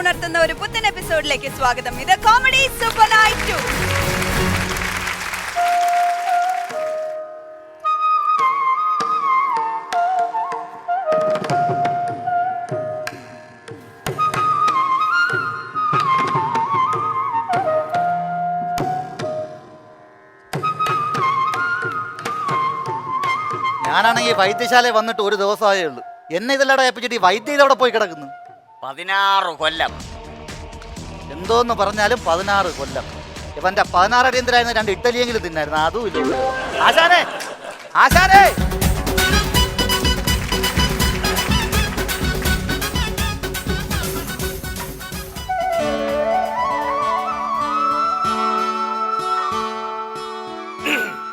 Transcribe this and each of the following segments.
ഉണർത്തുന്ന ഒരു പുത്തൻ എപ്പിസോഡിലേക്ക് സ്വാഗതം. ഇത് കോമഡി സൂപ്പർ നൈറ്റ് 2. ഞാനാണെങ്കിൽ വൈദ്യശാലയിൽ വന്നിട്ട് ഒരു ദിവസമായേ ഉള്ളൂ. എന്നെ ഇതെല്ലാം ഏൽപ്പിച്ചിട്ട് ഈ വൈദ്യ ഇതവിടെ പോയി കിടക്കുന്നു. 16 കൊല്ലം. എന്തോന്ന് പറഞ്ഞാലും 16 കൊല്ലം. ഇവന്റെ 16 അടിയന്തരായിരുന്നു 2 ഇഡ്ഡലിയെങ്കിലും തിന്നായിരുന്നു. അതും ഇല്ല. ആശാനേ, ആശാനേ,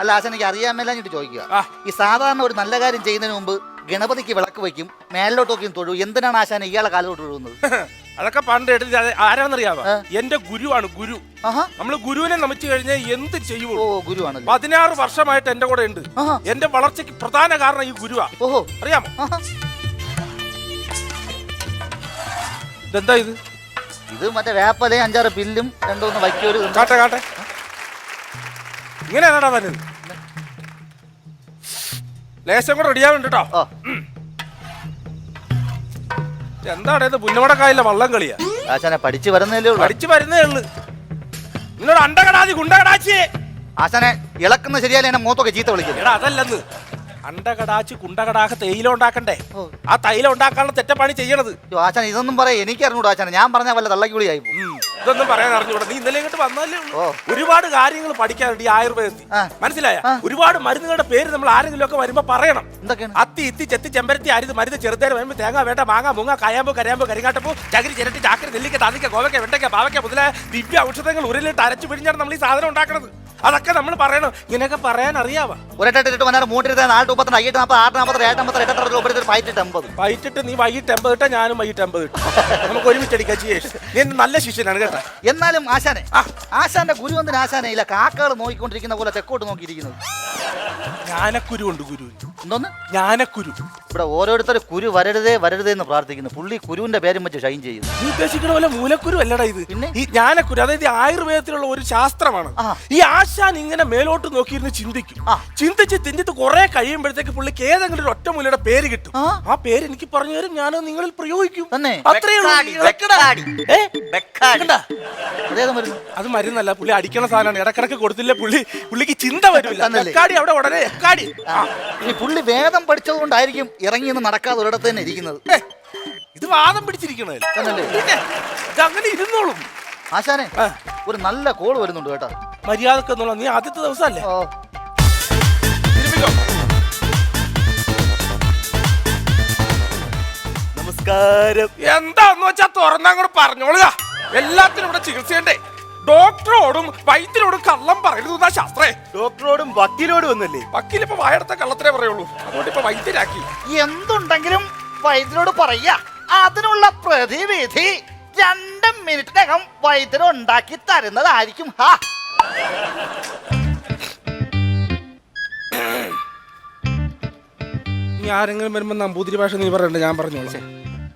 അല്ല ആശാൻ, എനിക്ക് അറിയാൻ മേലാഞ്ഞിട്ട് ചോദിക്കുക. ഈ സാധാരണ ഒരു നല്ല കാര്യം ചെയ്യുന്നതിന് മുമ്പ് ഗണപതിക്ക് വിളക്ക് വയ്ക്കും, മേലിലോട്ട് നോക്കി തൊഴും. എന്തിനാണ് ആശാൻ ഇയാളെ കാലോട്ട് തൊഴുന്നത്? അതൊക്കെ പണ്ട് എടുത്ത് ആരാന്നറിയാവോ? എന്റെ ഗുരുവാണ് ഗുരു. നമ്മള് ഗുരുവിനെ നമിച്ചു കഴിഞ്ഞാൽ എന്ത് ചെയ്യുള്ളൂ. 16 വർഷമായിട്ട് എന്റെ കൂടെ ഉണ്ട്. എന്റെ വളർച്ചയ്ക്ക് പ്രധാന കാരണം ഈ ഗുരുവാ. ഓഹോ, അറിയാമോ? ഇതെന്താ ഇത്? ഇത് മറ്റേ വേപ്പലയും 5-6 പില്ലും 2-3 വയ്ക്കൊരു. കാട്ടെ കാട്ടെ, ഇങ്ങനെയാണാ തന്നെ. ലേശം കൂടെ റെഡിയാവുണ്ട് കേട്ടോ. എന്താണ് ഇത്? പുന്നമടക്കായില്ല വള്ളം കളിയാ. ആശാനെ പഠിച്ചു വരുന്നേ ഉള്ളൂ. പഠിച്ചു വരുന്നേ ഉള്ളു. നിന്നോട് അണ്ടകടാതി ഗുണ്ടകടാച്ചി. ആശാനെ ഇളക്കുന്ന ശരിയല്ല, എന്നെ മൂത്തൊക്കെ ചീത്ത വിളിക്കും. എടാ അതല്ലെന്ന്, അണ്ടകടാച്ച് കുണ്ടകടാക തൈലം ഉണ്ടാക്കണ്ടേ? ആ തൈലം ഉണ്ടാക്കാനുള്ള തെറ്റപ്പണി ചെയ്യണത്. ആശാൻ ഇതൊന്നും പറയാ എനിക്ക് അറിഞ്ഞൂടാ ആശാനെ. ഞാൻ പറഞ്ഞ വല്ല തള്ളക്കുളിയായി. ഇതൊന്നും പറയാൻ അറിഞ്ഞൂടാ. നീ ഇന്നലെ ഇങ്ങോട്ട് വന്നാലേ ഉള്ളൂ. ഒരുപാട് കാര്യങ്ങൾ പഠിക്കാനുണ്ട് ഈ ആയുർവേദത്തിൽ. മനസ്സിലായ? ഒരുപാട് മരുന്നുകളുടെ പേര് നമ്മൾ ആരെങ്കിലും ഒക്കെ വരുമ്പോ പറയണം. അത്തി ഇത്തി ചെത്തി ചെമ്പരത്തി അരിത് മരുന്ന് ചെറുതേര് വരുമ്പോ തേങ്ങ വേണ്ട മാങ്ങ മുങ്ങ കയാമ്പോ കരയാമ്പോ കരിങ്ങാട്ടപ്പോ ചകിരി ചിരട്ടി ചാക്കരി നെല്ലിക്ക തതിക്ക കോവയ്ക്ക വെണ്ടയ്ക്ക പാവയ്ക്ക മുതലായ ദിവ്യ ഔഷധങ്ങൾ ഉരുളിട്ട് അരച്ചു പിഴിഞ്ഞാണ് നമ്മൾ ഈ സാധനം ഉണ്ടാക്കുന്നത്. അതൊക്കെ നമ്മൾ പറയണം. ഇങ്ങനെയൊക്കെ പറയാൻ അറിയാവാ? വൈകിട്ട് നീ വൈകിട്ട് 80 ഇട്ടാ ഞാനും വൈകിട്ട് 80 ഇട്ടു. നമുക്ക് ഒരുമിച്ച് അടിക്കാൻ ചെയ്യേഷ്. നീ നല്ല ശിഷ്യനാണ് കേട്ടോ. എന്നാലും ആശാനെ, ആശാന്റെ ഗുരുവന്തിന് ആശാനെ ഇല്ല കാക്കകൾ നോക്കിക്കൊണ്ടിരിക്കുന്ന പോലെ തെക്കോട്ട് നോക്കിയിരിക്കുന്നത്. ജ്ഞാനക്കുരു ഉണ്ട് ഗുരു. എന്തോന്ന്? ജ്ഞാനക്കുരു. ഇവിടെ ഓരോരുത്തർ കുരു വരരുതേ വരരുതേ എന്ന് പ്രാർത്ഥിക്കുന്നു. പുള്ളി കുരുവിന്റെ പേരും വെച്ച് ഷൈൻ ചെയ്യുന്നു. നീ ഉദ്ദേശിക്കുന്ന പോലെ മൂലക്കുരു അല്ലടാ ഇത്. പിന്നെ ഈ ജ്ഞാനക്കുരു അതായത് ആയുർവേദത്തിലുള്ള ഒരു ശാസ്ത്രമാണ്. ഈ ആശാൻ ഇങ്ങനെ മേലോട്ട് നോക്കിയിരുന്ന് ചിന്തിക്കും. ചിന്തിച്ച് കുറെ കഴിയുമ്പോഴത്തേക്ക് പുള്ളിക്ക് ഏതെങ്കിലും ഒരു ഒറ്റ മൂലയുടെ പേര് കിട്ടും. ആ പേര് എനിക്ക് പറഞ്ഞു തരും, ഞാൻ നിങ്ങളിൽ പ്രയോഗിക്കും. അത് മരുന്നല്ല, പുള്ളി അടിക്കണ സാധനമാണ്. ഇടക്കിടക്ക് കൊടുത്തില്ല പുള്ളിക്ക് ചിന്ത വരില്ല. അവിടെ ഉടനെ പുള്ളി വേദം പഠിച്ചതുകൊണ്ടായിരിക്കും ഇറങ്ങി നടക്കാതെ ഒരിടത്ത് തന്നെ ഇരിക്കുന്നത്. ഇത് വാദം പിടിച്ചിരിക്കണല്ലേ? അങ്ങനെ ഇരുന്നോളും. ആശാനെ ഒരു നല്ല കോള് വരുന്നുണ്ട് കേട്ടോ. മര്യാദക്ക് എന്നുള്ള നീ ആദ്യത്തെ ദിവസമല്ലേ? നമസ്കാരം. എന്താന്ന് വെച്ചാ തുറന്നങ്ങോട്ട് പറഞ്ഞോളുക. എല്ലാത്തിനും ഇവിടെ ചികിത്സയുണ്ടേ. ഡോക്ടറോടും വൈദ്യരോടും കള്ളം പറയുന്നതാ ശാസ്ത്രേ. ഡോക്ടറോടും വക്കീലോടും ഒന്നല്ലേ? വക്കീലിപ്പോ വായടത്ത കള്ളത്തിനെ പറയുള്ളൂ. അതുകൊണ്ട് ഇപ്പൊ വൈദ്യരാക്കി. എന്തുണ്ടെങ്കിലും വൈദ്യരോട് പറയാ. അതിനുള്ള പ്രതിവിധി 2 മിനിറ്റിനകം വൈദ്യര് ഉണ്ടാക്കി തരുന്നതായിരിക്കും. നീ ആരെങ്കിലും വരുമ്പോ നമ്പൂതിരി ഭാഷ നീ പറയണ്ട, ഞാൻ പറഞ്ഞോളാം.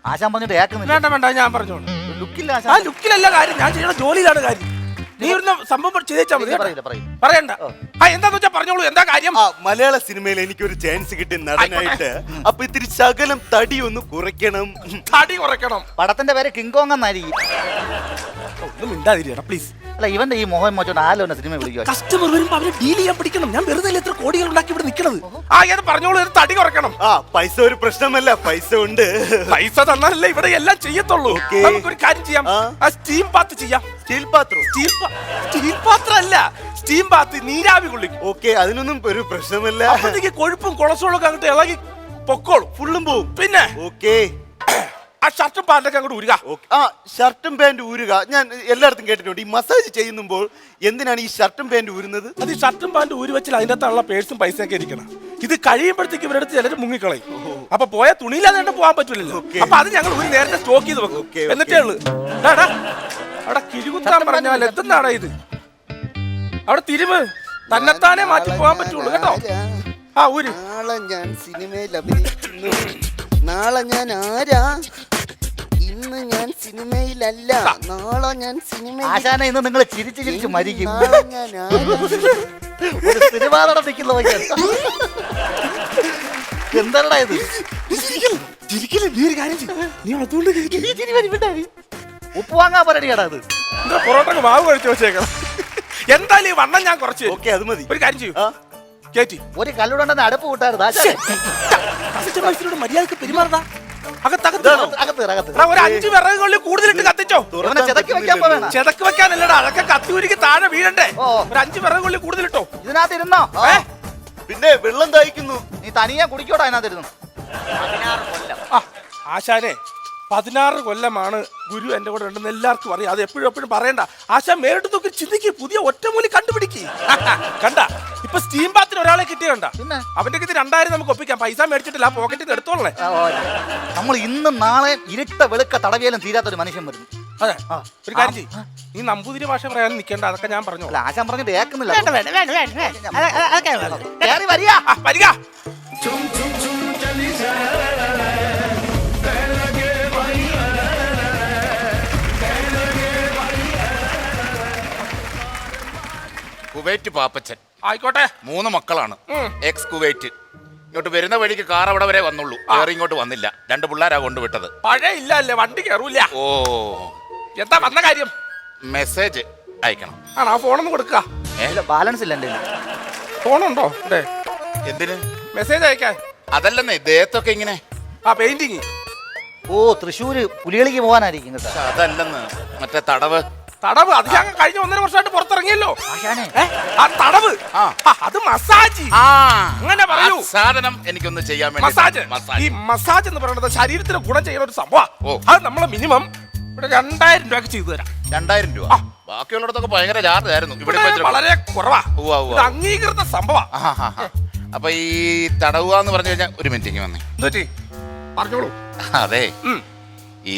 ആശാൻ പറഞ്ഞിട്ട് കേൾക്കുന്നില്ല. വേണ്ട വേണ്ട, ഞാൻ പറഞ്ഞോളാം. ലുക്കില്ല. ആ ലുക്കിലല്ല കാര്യം, ഞാൻ ചെയ്യുന്ന ജോലിയിലാണ് കാര്യം. നീ ഒരു സംഭവം ചെയ്താ മതി. പറയണ്ട. എന്താന്ന് വെച്ചാ പറഞ്ഞോളൂ. എന്താ കാര്യം? മലയാള സിനിമയിൽ എനിക്കൊരു ചാൻസ് കിട്ടി നടനായിട്ട്. അപ്പൊ ഇത്തിരി ശകലം തടി ഒന്ന് കുറയ്ക്കണം. തടി കുറയ്ക്കണം. പടത്തിന്റെ പേര് കിങ്കോങ് എന്നായിരിക്കും. ഒന്നും മിണ്ടാതിരിക്കണം പ്ലീസ്. അല്ല ഇവന്റെ ഈ മോഹൻ മോച്ചോണ്ട് ആലോചന സിനിമ വിളിക്കുക. കസ്റ്റമർ വരുമ്പോ അവരെ ഡീൽ ചെയ്യാൻ പഠിക്കണം. ഞാൻ വെറുതെ എത്ര കോടികൾ ഉണ്ടാക്കി ഇവിടെ നിൽക്കുന്നത്. ഏത് പറഞ്ഞോളൂ, തടി കുറയ്ക്കണം. പൈസ ഒരു പ്രശ്നമല്ല, പൈസ ഉണ്ട്. പൈസ തന്നാലല്ലേ ഇവിടെ എല്ലാം ചെയ്യത്തുള്ളൂ. നമുക്കൊരു കാര്യം ചെയ്യാം, സ്റ്റീം ബാത്ത് ചെയ്യാം. സ്റ്റീൽ പാത്രം? സ്റ്റീൽ പാത്രം അല്ല, സ്റ്റീം ബാത്ത്. നീരാവി കൊള്ളിക്കും. ഓക്കെ, അതിനൊന്നും ഒരു പ്രശ്നമല്ല. അപ്പോഴത്തേക്ക് കൊഴുപ്പും കൊളസ്ട്രോളും ഒക്കെ അങ്ങോട്ട് ഇളകി പൊക്കോളും, ഫുള്ളും പോവും. പിന്നെ ഓക്കെ, ആ ഷർട്ടും പാന്റൊക്കെ അങ്ങോട്ട് ഊരുക. ഷർട്ടും പാന്റ് ഊരുക ഞാൻ എല്ലായിടത്തും കേട്ടിട്ടുണ്ട്. ഈ മസാജ് ചെയ്യുമ്പോൾ എന്തിനാണ് ഈ ഷർട്ടും പാന്റ് ഊരുന്നത്? അത് ഈ ഷർട്ടും പാന്റ് ഊരി വെച്ചാൽ അതിന്റെ അകത്തുള്ള പേഴ്സും പൈസയൊക്കെ ഇരിക്കണം. ഇത് കഴിയുമ്പോഴത്തേക്ക് ഇവരുടെ ചിലർ മുങ്ങിക്കളയും. അപ്പൊ പോയ തുണിയില്ലാതെ പോകാൻ പറ്റില്ലല്ലോ. അപ്പൊ അത് ഞങ്ങൾ ഒരു നേരത്തെ സ്റ്റോക്ക് ചെയ്ത് വെക്കും. എന്നിട്ടേ ഉള്ളു അവിടെ കിഴികുത്താൻ പറഞ്ഞാൽ എത്തുന്നാടാ ഇത്. അവിടെ തിരുമ് തന്നെത്താനെ മാറ്റി പോകാൻ പറ്റുള്ളൂ കേട്ടോ. നാളെ ഞാൻ സിനിമയിൽ അഭിനയിക്കുന്നു. നാളെ ഞാൻ ആരാ? ഈ ഇന്ന് ഞാൻ സിനിമയിലല്ല, നാളെ ഞാൻ സിനിമയിൽ. ആശാനെ ഇന്ന് നിങ്ങൾ ചിരിച്ച് ചിരിച്ച് മരിക്കും. നാളെ ഞാൻ ഒരു സിനിമ നടത്തിക്കുന്ന എന്താടാ ഇത്? ഉപ്പ് വാങ്ങാൻ പറയടിയാടാ ഇത്. പൊറോട്ടക്ക് മാവ് കഴിച്ചു വെച്ചേക്കണം. എന്തായാലും ഈ വണ്ണം ഞാൻ കുറച്ച്. ഓക്കെ, അത് മതി. ഒരു കാര്യം ചെയ്യൂ, കേറ്റി ഒരു കല്ലുണ്ടെന്ന് അടുപ്പ് കൂട്ടായിരുന്നു ആശാനെ. മര്യാദക്ക് പെരുമാറുതാ. അകത്ത് അകത്ത് ഒരു 5 വിറകുകളിൽ കൂടുതലിട്ട് കത്തിച്ചോ. ഇവനെ ചെതക്കി വെക്കാൻ പോവേണം. ചെതക്ക് വെക്കാനല്ലടാ, അതൊക്കെ കത്തി ഉരുക്കി താഴെ വീഴണ്ടേ. ഒരു 5 വിറകുകളിൽ കൂടുതലിട്ടോ. ഇതിനകത്ത് ഇരുന്നോ? പിന്നെ വെള്ളം ദാഹിക്കുന്നു. നീ തനിയെ കുടിക്കോടാ അതിനകത്തിരുന്നു. ആശാനെ 16 കൊല്ലമാണ് ഗുരു എന്റെ കൂടെ ഉണ്ടെന്ന് എല്ലാവർക്കും അറിയാം. അത് എപ്പോഴും പറയണ്ട. ആശാൻ മേലോട്ട് നോക്കി ചിന്തിക്ക്, പുതിയ ഒറ്റമൂലി കണ്ടുപിടിക്ക്. കണ്ട ഇപ്പൊ സ്റ്റീം ബാത്തിന് ഒരാളെ കിട്ടിയണ്ട. അവന്റെ ഇത് 2000 നമുക്ക് ഒപ്പിക്കാം. പൈസ മേടിച്ചിട്ടില്ല, ആ പോക്കറ്റിൽ നിന്ന് എടുത്തോളേ. നമ്മൾ ഇന്നും നാളെ ഇരുട്ട വെളുക്ക തടവിയാലും തീരാത്തൊരു മനുഷ്യൻ വരുന്നു. അതെ, ഒരു കാര്യം ചെയ്യും, നീ നമ്പൂതിരി ഭാഷ പറയാൻ നിൽക്കേണ്ട. അതൊക്കെ ഞാൻ പറഞ്ഞു. ആശാൻ പറഞ്ഞിട്ട് കേൾക്കുന്നില്ല. വരിക. കുവൈറ്റ് പാപ്പച്ചൻ ആയിക്കോട്ടെ. 3 മക്കളാണ്. X Kuwait. ഇങ്ങോട്ട് വരുന്ന വഴിക്ക് കാർ അവിടെ വരെ വന്നുള്ളൂ, വേറെ ഇങ്ങോട്ട് വന്നില്ല. 2 പിള്ളേരാ കൊണ്ടുവിട്ടത്. പഴയ ഇല്ല അല്ലേ, വണ്ടി കയറൂല. ഓ, എന്താ വന്ന കാര്യം? മെസ്സേജ് അയക്കണം. ആണോ? ആ ഫോണൊന്ന് കൊടുക്കുക. ബാലൻസ് ഇല്ല എന്റെ. ഫോണുണ്ടോ? എന്തിന് മെസ്സേജ് അയക്കാൻ? അതല്ലെന്നേ, ദേഹത്തൊക്കെ ഇങ്ങനെ. പെയിന്റിങ്. ഓ, തൃശ്ശൂര് പുലികളിക്ക് പോകാനായിരിക്കും കേട്ടോ. അതല്ലെന്ന്, മറ്റേ തടവ്. തടവ് അത് ഞാൻ കഴിഞ്ഞ 1.5 വർഷമായിട്ട് പുറത്തിറങ്ങിയല്ലോ. ആ തടവ്, ആ അത് മസാജ്. അങ്ങനെ പറയൂ. സാധനം എനിക്കൊന്ന് ചെയ്യാൻ വേണ്ടി. മസാജ്. ഈ മസാജ് എന്ന് പറയുന്നത് ശരീരത്തിന് ഗുണം ചെയ്യുന്ന ഒരു സംഭവം. അത് നമ്മളെ മിനിമം ഇവിടെ 2000 രൂപയ്ക്ക് ചെയ്തു തരാം. 2000 രൂപ? ബാക്കിയുള്ളടത്തൊക്കെ ഭയങ്കര ചാർജ് ആയിരുന്നു. ഇവിടെ വളരെ കുറവാ. അംഗീകൃത സംഭവം. അപ്പൊ ഈ തടവുക എന്ന് പറഞ്ഞു കഴിഞ്ഞാൽ, ഒരു മിനിറ്റ് വന്നേ. പറഞ്ഞോളൂ. അതെ, ഈ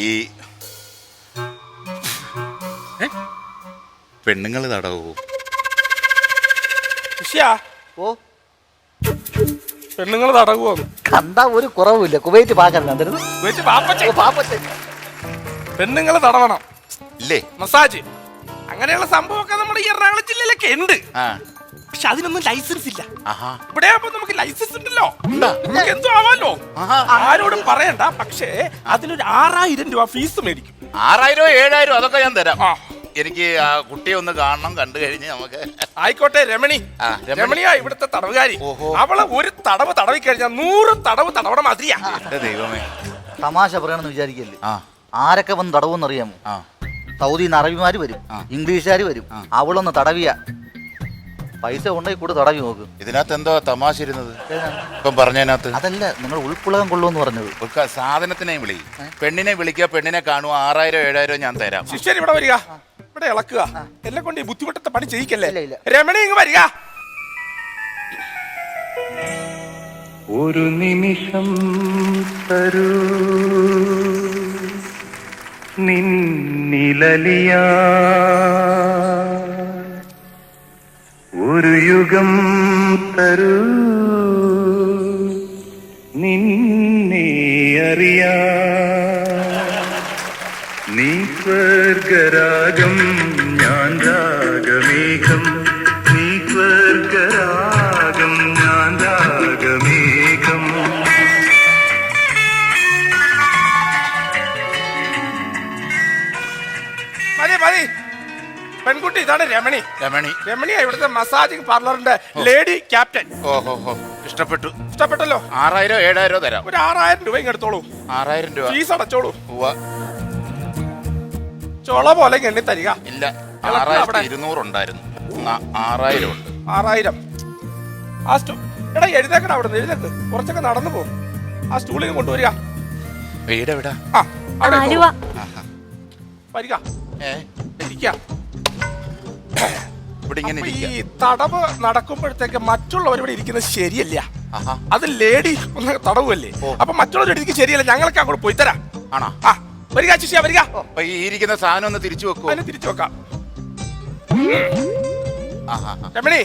പെണ്ണുങ്ങൾ തടവൂ. ഓ, പെണ്ണുങ്ങൾ തടവുമോ? കണ്ടാ ഒരു കുറവില്ല. കുവൈറ്റ് പാക്കാൻ പെണ്ണുങ്ങൾ തടവണം ഇല്ലേ? മസാജ് അങ്ങനെയുള്ള സംഭവമൊക്കെ നമ്മുടെ ഈ എറണാകുളം ജില്ലയിലൊക്കെ ഉണ്ട്. പക്ഷെ അതിനൊന്നും ലൈസൻസ് ഇല്ല. ഇവിടെ നമുക്ക് ലൈസൻസ് ഉണ്ടല്ലോ, നമുക്ക് എന്തോ ആവാലോ. ആരോടും പറയണ്ട. പക്ഷേ അതിനൊരു 6000 രൂപ ഫീസ് മേടിക്കും. 6000 7000 അതൊക്കെ ഞാൻ തരാം. എനിക്ക് ആ കുട്ടിയെ ഒന്ന് കാണണം, കണ്ടു കഴിഞ്ഞ് നമുക്ക്. ആയിക്കോട്ടെ. രമണിയാ ഇവിടുത്തെ തടവുകാരി. അവള് ഒരു തടവ് തടവി കഴിഞ്ഞാൽ 100 തടവ് തടവണ മാതിരിയാ. ദൈവമേ, തമാശ പറയണമെന്ന് വിചാരിക്കല്ലേ. ആരൊക്കെ വന്ന് തടവെന്ന് അറിയാമോ? സൗദിന്ന് അറബിമാര് വരും, ഇംഗ്ലീഷുകാര് വരും. അവളൊന്ന് തടവിയ പൈസ കൊണ്ടേ കൂടെ തടവി നോക്കും. ഇതിനകത്ത് എന്തോ തമാശ ഇരുന്നത് ഇപ്പം പറഞ്ഞതിനകത്ത്? അതല്ല, നിങ്ങൾ ഉൾപ്പുളകം കൊള്ളുമെന്ന് പറഞ്ഞത്. സാധനത്തിനെ വിളി, പെണ്ണിനെ വിളിക്കുക, പെണ്ണിനെ കാണുക. 6000 7000 ഞാൻ തരാം. ശിഷ്യൻ ഇവിടെ വരിക, ഇവിടെ ഇളക്കുക. എല്ലാം കൊണ്ട് ഈ ബുദ്ധിമുട്ടത്തെ പണി ചെയ്യിക്കല്ലേ. രമണി ഇങ്ങ് വരിക. ഒരു നിമിഷം തരൂ നിന്നിലലിയ, ഒരു യുഗം തരൂ നിന്നെ അറിയാ, നീ സ്വർഗരാഗം ഞാൻ രാഗമേഘം, നീ സ്വർഗരാഗം ഞാൻ രാഗമേഘം. മതി. പെൺകുട്ടി ഇതാണ് രമണി. രമണിയാ ഇവിടുത്തെ മസാജിങ് പാർലറിന്റെ ലേഡി ക്യാപ്റ്റൻ. ഓഹോ, ഇഷ്ടപ്പെട്ടല്ലോ. 6000 7000 തരാം. ഒരു 6000 രൂപ എടുത്തോളൂ. 6000 രൂപ ഫീസ് അടച്ചോളൂ. ചോള പോലെ എണ്ണി തരിക. ഇല്ല, 6200 ഉണ്ടായിരുന്നു. 6000 ഉണ്ട്. 6000. ആ എടാ എഴുതേക്കട. അവിടെ എഴുതേക്ക്. കുറച്ചൊക്കെ നടന്നു പോകും. ആ സ്റ്റൂളിൽ കൊണ്ടുവരിക. വീട് എവിടാ? വരിക. ഈ തടവ് നടക്കുമ്പോഴത്തേക്ക് മറ്റുള്ളവർ ഇവിടെ ഇരിക്കുന്നത് ശരിയല്ല. അത് ലേഡി ഒന്ന് തടവല്ലേ. അപ്പൊ മറ്റുള്ളവർ ഇരിക്കുന്നത് ശരിയല്ല. ഞങ്ങളൊക്കെ അങ്ങോട്ട് പോയി തരാം. ആണോ? വരിക ശിഷ്യ, വരിക. ഈ ഇരിക്കുന്ന സാധനം ഒന്ന് തിരിച്ചു വെക്കൂ. അതിനെ തിരിച്ചു വെക്കാം. രമണി,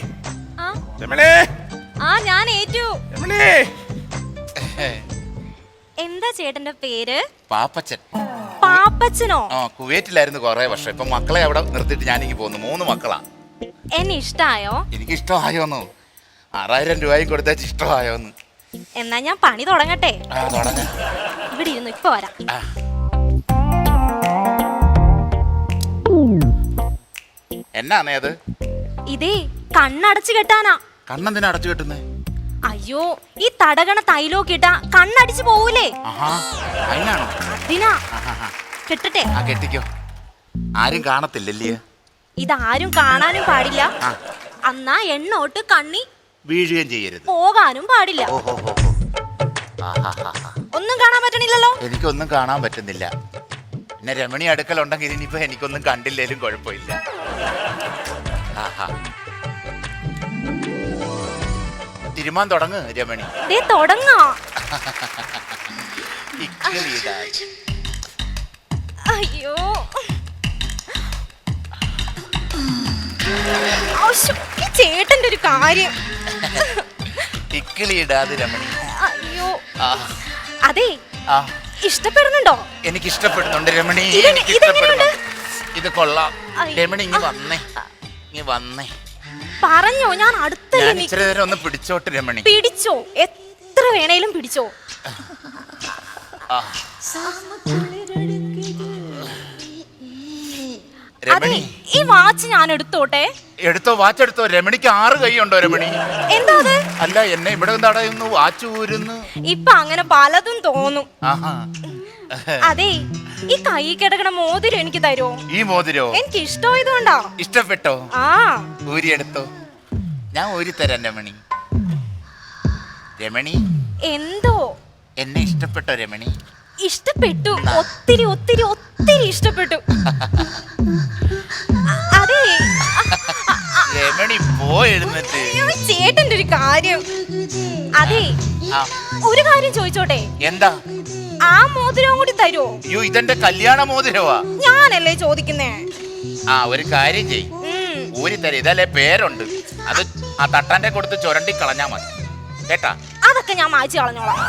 രമണി, ഞാൻ ഏറ്റു. രമണി, എന്താ ചേട്ടന്റെ പേര്? പാപ്പച്ചൻ. അപ്പച്ചനോ? ആ കുവൈറ്റിലായിരുന്നു കുറെ വർഷം. ഇപ്പൊ മക്കളെ അവിടെ നിർത്തിയിട്ട് ഞാനിങ്ങി പോന്നു. 3 മക്കളാ. എന്നെ ഇഷ്ടായോ? എനിക്ക് ഇഷ്ടമായോന്നു. 6000 രൂപയും കൊടുത്തേച്ച് ഇഷ്ടമായോന്ന്. എന്നാ ഞാൻ പണി തുടങ്ങട്ടെ. ആ തുടങ്ങ. ഇവിടെ ഇരുന്നു, ഇപ്പൊ വരാം. എന്നാന്നേ അത്? ഇതേ കണ്ണടച്ചു കെട്ടാനാ. കണ്ണെന്തിനാ അടച്ചു കെട്ടുന്നേ? അയ്യോ, ഈ തടകണ തൈലൊക്കെ ഇട്ടാ കണ്ണടിച്ചു പോവൂലേ? ആഹാ അതിനാണോ? അതിനാ. കെട്ടട്ടെ? ആ കെട്ടിക്കോ. ആരും കാണത്തില്ലല്ലേ? ഇതാരും കാണാനും പാടില്ല. അന്നാ എണ്ണോട്ട് കണ്ണി വീഴുകയും ചെയ്യരുത്. പോകാനും പാടില്ല. ഓഹോ. ഒന്നും കാണാൻ പറ്റണില്ലല്ലോ. എനിക്കൊന്നും കാണാൻ പറ്റുന്നില്ല. പിന്നെ രമണി അടുക്കലുണ്ടെങ്കിൽ ഇനിയിപ്പോ എനിക്കൊന്നും കണ്ടില്ലേലും കുഴപ്പമില്ല. തിരുമാൻ തുടങ്ങ് രമണി. തുടങ്ങാ. അയ്യോ, ഈ ചേട്ടന്റെ ഒരു കാര്യം. ഇക്കിളിയിടാതെ രമണി. അയ്യോ, അതെ ഇഷ്ടപ്പെടുന്നുണ്ടോ? എനിക്ക് ഇഷ്ടപ്പെടുന്നുണ്ട് രമണി. ഇത് കൊള്ളാം രമണി. ഇങ്ങ് വന്നേ. പറഞ്ഞോ, ഞാൻ അടുത്തല്ലേ. ഇച്ചിരി നേരം ഒന്ന് പിടിച്ചോട്ട് രമണി. പിടിച്ചോ, എത്ര വേണേലും പിടിച്ചോ. രമണി, ഈ വാച്ച് ഞാൻ എടുത്തോട്ടെ? എടുത്തോ, വാച്ച് എടുത്തോ. രമണിക്ക് 6 കൈയുണ്ടോ രമണി? എന്താ അത്? അല്ല, എന്നെ ഇവിടെ തടയുന്നു, വാച്ച് ഊരുന്നു. ഇപ്പൊ അങ്ങനെ പലതും തോന്നും. അതെ, ഈ കൈ കിടക്കണ മോതിരം എനിക്ക് തരുമോ? ഈ മോതിരോ? എനിക്ക് ഇഷ്ടമായതുകൊണ്ടാ. ഇഷ്ടപ്പെട്ടോ? ആ, ഊരിയെടുത്തോ. ഞാൻ ഊരി തരാം രമണി. രമണി, എന്തോ? എന്നെ ഇഷ്ടപ്പെട്ടോ രമണി? ഇഷ്ടപ്പെട്ടു, ഒത്തിരി ഒത്തിരി ഒത്തിരി ഇഷ്ടപ്പെട്ടു. അതെ രമണി പോയെഴുന്നിട്ട്. ചേട്ടന്റെ ഒരു കാര്യം. അതെ, ഒരു കാര്യം ചോദിച്ചോട്ടെ? എന്താ? ആ മോതിരവും കൂടി തരുമോ? അയ്യോ, ഇതെന്റെ കല്യാണ മോതിരവാ. ഞാനല്ലേ ചോദിക്കുന്നേ. ഒരു കാര്യം ചെയ്, ഊരി തരാം. ഇതല്ലേ പേരുണ്ട്. അത് ആ തട്ടാന്റെ കൊടുത്ത് ചുരണ്ടി കളഞ്ഞാ മതി കേട്ടാ. അതൊക്കെ ഞാൻ മായ്ച്ചു കളഞ്ഞോളാം.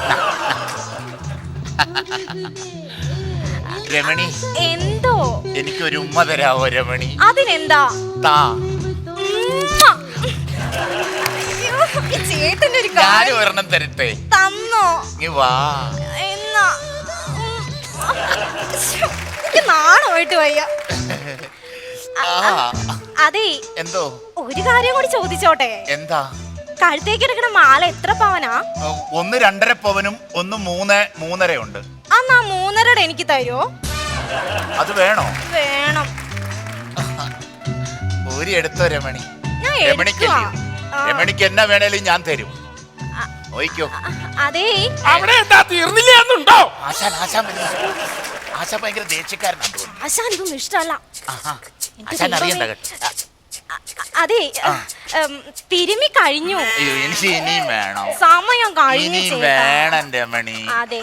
രമണി, എന്തോ? എനിക്കൊരു ഉമ്മ തരാവോ രമണി? അതിനെന്താ? താ. ചേട്ടന്റെ ഒരു ഞാനും ഒരെണ്ണം തരട്ടെ? തന്നോ? നീ വാ. എന്നാ എനിക്ക് നാണമായിട്ട് വയ്യ. അതെ, എന്തോ? ഒരു കാര്യം കൂടി ചോദിച്ചോട്ടെ? എന്താ? കഴുത്തേക്ക് എടുക്കണ മാല എത്ര പവനാ? 1 2.5 പവനും 1 3 3.5 ഉണ്ട്. അന്നാ 3.5 എനിക്ക് തരുമോ? അത് വേണോ? വേണം. ഊരി എടുത്തോ രമണി. ഞാൻ രമണിക്ക് എന്നാ വേണേലും ഞാൻ തരും. ഓയിക്കോ. അതെ, അവിടെ എന്താ തീർന്നില്ല എന്നുണ്ടോ? ആശാൻ ഭയങ്കര ദേഷ്യക്കാരനാണ് തോന്നുന്നു. ആശാൻ ഇതൊന്നും ഇഷ്ടമല്ല. ആശാൻ അറിയണ്ട കേട്ടോ. അതെ, തിരുമി കഴിഞ്ഞു. എനിക്ക് ഇനിയും വേണം. സമയം കഴിഞ്ഞു. വേണം രമണി. അതെ,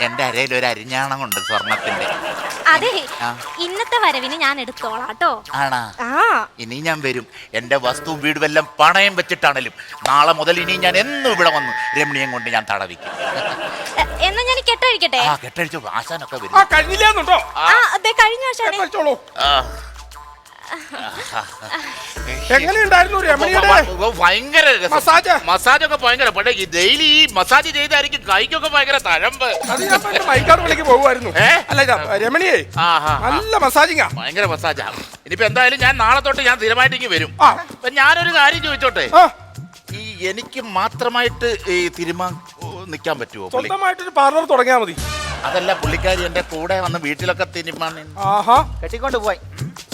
എന്റെ അരയിൽ ഒരു അരിഞ്ഞാണം കൊണ്ട് സ്വർണത്തിന്റെ. അതെ, ഇന്നത്തെ വരവിന് ഞാൻ എടുത്തോളാം കേട്ടോ. ആണാ? ഇനി ഞാൻ വരും. എന്റെ വസ്തു വീട് വല്ലം പണയം വെച്ചിട്ടാണേലും നാളെ മുതൽ ഇനി ഞാൻ എന്നും ഇവിടെ വന്നു രമണിയെ കൊണ്ട് ഞാൻ തടവിക്കും. എന്നാ ഞാൻ കെട്ടഴിക്കട്ടെ? കെട്ടഴിച്ചോ. ആശാനൊക്കെ വരും. കഴിഞ്ഞില്ല എന്നുണ്ടോ? അതെ, കഴിഞ്ഞു ആശാനെ. എങ്ങനെയുണ്ടായിരുന്നു രമണിയുടെ ഭയങ്കര മസാജൊക്കെ ഭയങ്കര. പക്ഷേ ഈ ഡെയിലി ഈ മസാജ് ചെയ്തായിരിക്കും കൈക്കൊക്കെ ഭയങ്കര തഴമ്പ്. മൈക്കാട് വിളിക്ക് പോകുമായിരുന്നു. അല്ല രമണിയെ നല്ല മസാജിങ്ങാ, ഭയങ്കര മസാജാ. ഇനിയിപ്പോ എന്തായാലും ഞാൻ നാളെ തൊട്ട് ഞാൻ സ്ഥിരമായിട്ട് വരും. അപ്പൊ ഞാനൊരു കാര്യം ചോദിച്ചോട്ടെ? ഈ എനിക്ക് മാത്രമായിട്ട് ഈ തിരുമാൻ നിൽക്കാൻ പറ്റുമോ? സ്വന്തമായിട്ടൊരു പാർലർ തുടങ്ങിയാ മതി. അതല്ല, പുള്ളിക്കാരി എന്റെ കൂടെ വന്ന് വീട്ടിലൊക്കെ തിരുമാൻ കെട്ടിക്കൊണ്ട് പോയി.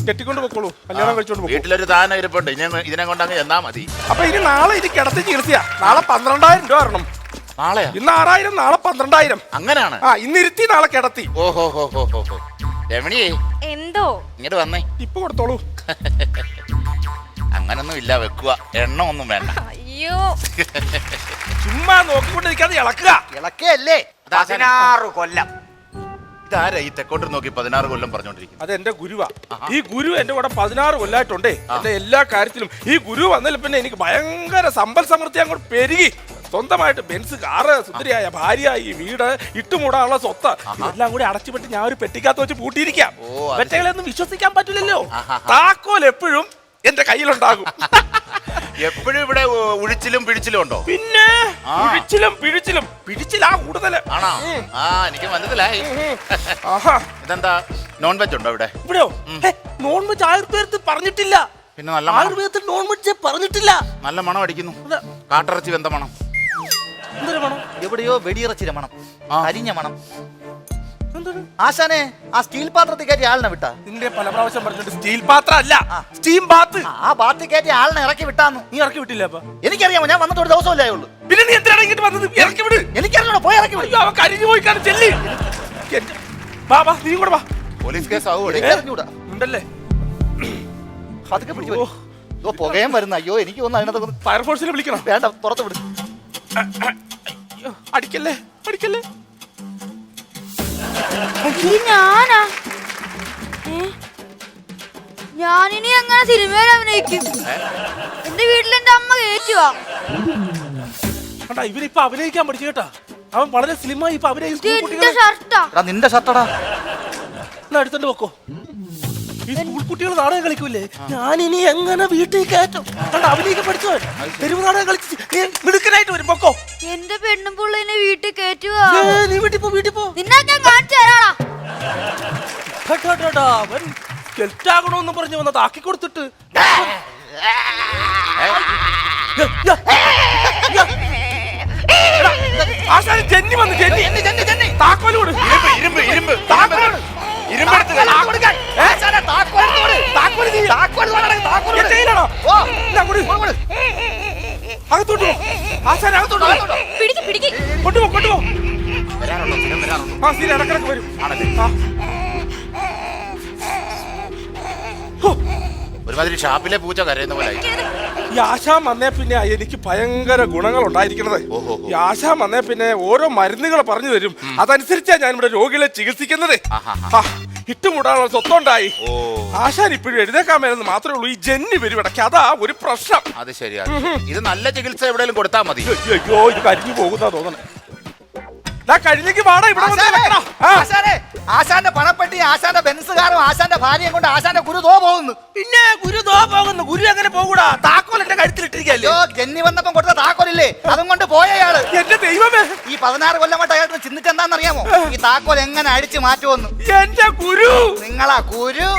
കെട്ടിക്കൊണ്ട് പൊക്കോളൂ, കല്യാണം കഴിച്ചോണ്ട് പോകും. വീട്ടിലൊരു ദാനം ഇരിപ്പുണ്ട്. ഇതിനെ കൊണ്ട് അങ്ങ് എന്നാ മതി. അപ്പൊ ഇനി നാളെ ഇത് കിടത്തി ചികിത്സയാ. നാളെ 12,000 രൂപ വരണം. നാളെയാ? ഇന്ന് 6,000, നാളെ 12,000. അങ്ങനെയാണ്? ഇന്ന് ഇരുത്തി നാളെ കിടത്തി. ഓഹോ. രമണിയേ, എന്തോ? ഇങ്ങോട്ട് വന്നേ. ഇപ്പൊ കൊടുത്തോളൂ. അങ്ങനൊന്നും ഇല്ല, വെക്കുക. എണ്ണ ഒന്നും വേണ്ട. അയ്യോ, ചുമ്മാ നോക്കിക്കൊണ്ടിരിക്കാതെ ഇളക്കുക. ഇളക്കല്ലേ? 16 കൊല്ലം. ഇതാരാ ഈ തെക്കോട്ട് നോക്കി 16 കൊല്ലം പറഞ്ഞോണ്ടിരിക്കും? അത് എന്റെ ഗുരുവാ. ഈ ഗുരു എന്റെ കൂടെ 16 കൊല്ലായിട്ടുണ്ടേ. എന്റെ എല്ലാ കാര്യത്തിലും ഈ ഗുരു വന്നതിൽ പിന്നെ എനിക്ക് ഭയങ്കര സമ്പൽ സമൃദ്ധി അങ്ങോട്ട് പെരുകി. സ്വന്തമായിട്ട് ബെൻസ് കാറ്, സുന്ദരിയായ ഭാര്യ, ഈ വീട്, ഇട്ടുമൂടാനുള്ള സ്വത്ത് എല്ലാം കൂടി അടച്ചുപെട്ട് ഞാൻ ഒരു പെട്ടിക്കകത്ത് വെച്ച് പൂട്ടിയിരിക്കാം. വെറ്റകളെ ഒന്നും വിശ്വസിക്കാൻ പറ്റില്ലല്ലോ. താക്കോൽ എപ്പോഴും എന്റെ കയ്യിലുണ്ടാകും. എപ്പോഴും ഇവിടെ ഉഴിച്ചിലും പിഴിച്ചിലും ഉണ്ടോ? പിന്നെ പിഴിച്ചിലും പിഴിച്ചിലാ കൂടുതല്. ആണോ? എനിക്ക് മനസ്സിലായി. ഇതെന്താ നോൺ വെജ് ഉണ്ടോ ഇവിടെ? ഇവിടെയോ? നോൺ വെജ് ആയുർവേദത്തിൽ പറഞ്ഞിട്ടില്ല. പിന്നെ നല്ല ആയുർവേദത്തിൽ നോൺ വെജ് പറഞ്ഞിട്ടില്ല. നല്ല മണം അടിക്കുന്നു. കാട്ടിറച്ചി വെന്ത മണം. എന്തൊരു മണം? എവിടെയോ വെടിയിറച്ചിന്റെ മണം, അരിഞ്ഞ മണം. ആശാനെ, ആ സ്റ്റീൽ പാത്രത്തിൽ കയറ്റി ആളിനെ വിട്ടാ? നിന്റെ പല പ്രാവശ്യം പറഞ്ഞിട്ട് സ്റ്റീൽ പാത്രം അല്ല, സ്റ്റീം ബാത്ത്. ആ ബാത്തിൽ കയറ്റി ആളിനെ ഇറക്കി വിട്ടാന്ന്. നീ ഇറക്കി വിട്ടില്ല? അപ്പൊ എനിക്കറിയാമോ, ഞാൻ വന്നിട്ട് ഒരു ദിവസമല്ലേ ഉള്ളൂ. പിന്നെ നീ എന്തിനാണ് ഇങ്ങോട്ട് വന്നത്? ഇറക്കി വിട്. എനിക്കറിഞ്ഞോ, പോയി ഇറക്കി വിടും. അവൻ കരിഞ്ഞു പോയി കാണും. ചെല്ലി വാ, നീ കൂടെ വാ. പോലീസ് കേസ് ആവൂടെ? എനിക്കറിഞ്ഞൂടാ. ഉണ്ടല്ലേ? അതൊക്കെ പിടിച്ചു. പുകയും വരുന്ന. അയ്യോ, എനിക്ക് തോന്നുന്നു അതിനകത്ത് ഫയർഫോഴ്സിനെ വിളിക്കണം. വേണ്ട, പുറത്ത് വിടും. അടിക്കല്ലേ. ഞാനാ? ഞാനിനി എങ്ങനെ സിനിമയിൽ അഭിനയിക്കും? എന്റെ വീട്ടിൽ എന്റെ അമ്മ കയറ്റുവാ. കണ്ടാ, ഇവനിപ്പൊ അഭിനയിക്കാൻ പഠിച്ചു കേട്ടാ. അവൻ വളരെ സ്ലിമായി ഇപ്പൊ എന്റെ ഷർട്ടാ. നിന്റെ ഷർട്ടടാ. എടുത്തോണ്ട് വെക്കോ. ഈ സ്കൂൾ കുട്ടികൾ നാടകം കളിക്കൂലേ, ഞാനിനി എങ്ങനെ വീട്ടിൽ കയറ്റും? കണ്ടാ, അഭിനയിക്കാൻ പഠിച്ചോ. തെരുവ് നാടകം കളിച്ച് മിടുക്കനായിട്ട് വരും. പൊക്കോ. എന്റെ പെണ്ണും പുള്ളിനെ വീട്ടിൽ കയറ്റുവാ. നീ വീട്ടിൽ പോ. നിന്നെ ഞാൻ കാണിച്ചു തരാടാ. അവൻ കെൽറ്റാകണോന്ന് പറഞ്ഞു വന്നത് ആക്കി കൊടുത്തിട്ട് ആശാന് ജന്നി വന്നു. ജന്നി താക്കോലോട് അകത്തോട്ട് കൊണ്ടുപോ. ആ ശരി, ഇടക്കിടക്ക് വരും. ഒരുമാതിരി ഷാപ്പിലെ പൂച്ച കരയുന്ന പോലെ. ഈ ആശാൻ വന്നേ പിന്നെ എനിക്ക് ഭയങ്കര ഗുണങ്ങൾ ഉണ്ടായിരിക്കണത്. ഈ ആശാൻ വന്നേ പിന്നെ ഓരോ മരുന്നുകൾ പറഞ്ഞു തരും. അതനുസരിച്ചാ ഞാൻ ഇവിടെ രോഗികളെ ചികിത്സിക്കുന്നത്. ഇട്ടുമുടാനുള്ള സ്വത്തുണ്ടായി. ആശാൻ ഇപ്പോഴും എഴുതേക്കാൻ മേലെന്ന് മാത്രമേ ഉള്ളൂ. ഈ ജന്നി വരും ഇടയ്ക്ക്, അതാ ഒരു പ്രശ്നം. അത് ശരിയാണ്. ഇത് നല്ല ചികിത്സ എവിടെയെങ്കിലും കൊടുത്താൽ മതി. അയ്യോ, ഇത് കരിഞ്ഞു പോകുന്ന തോന്നണേ. കഴിഞ്ഞേക്ക് വാടാ ഇവിടെ. ആശാന്റെ പണപ്പെട്ടി, ആശാന്റെ ബെൻസുകാരും ആശാന്റെ ഭാര്യയും കൊണ്ട് ആശാന്റെ ഗുരു ദോ പോകുന്നു. പിന്നെ ഗുരു അങ്ങനെ പോകൂടാ. താക്കോൽ എന്റെ കഴുത്തിലിട്ടിരിക്കല്ലോ. ജന്നി വന്നപ്പം കൊടുത്ത താക്കോലില്ലേ, അതും കൊണ്ട് പോയയാള്. എന്റെ ദൈവമേ, ഈ 16 കൊല്ലം കൊണ്ട് അയാൾക്ക് ചിന്തിച്ചെന്താന്നറിയാമോ? ഈ താക്കോൽ എങ്ങനെ അടിച്ചു മാറ്റുമെന്ന്. എന്റെ ഗുരു. നിങ്ങളാ ഗുരു.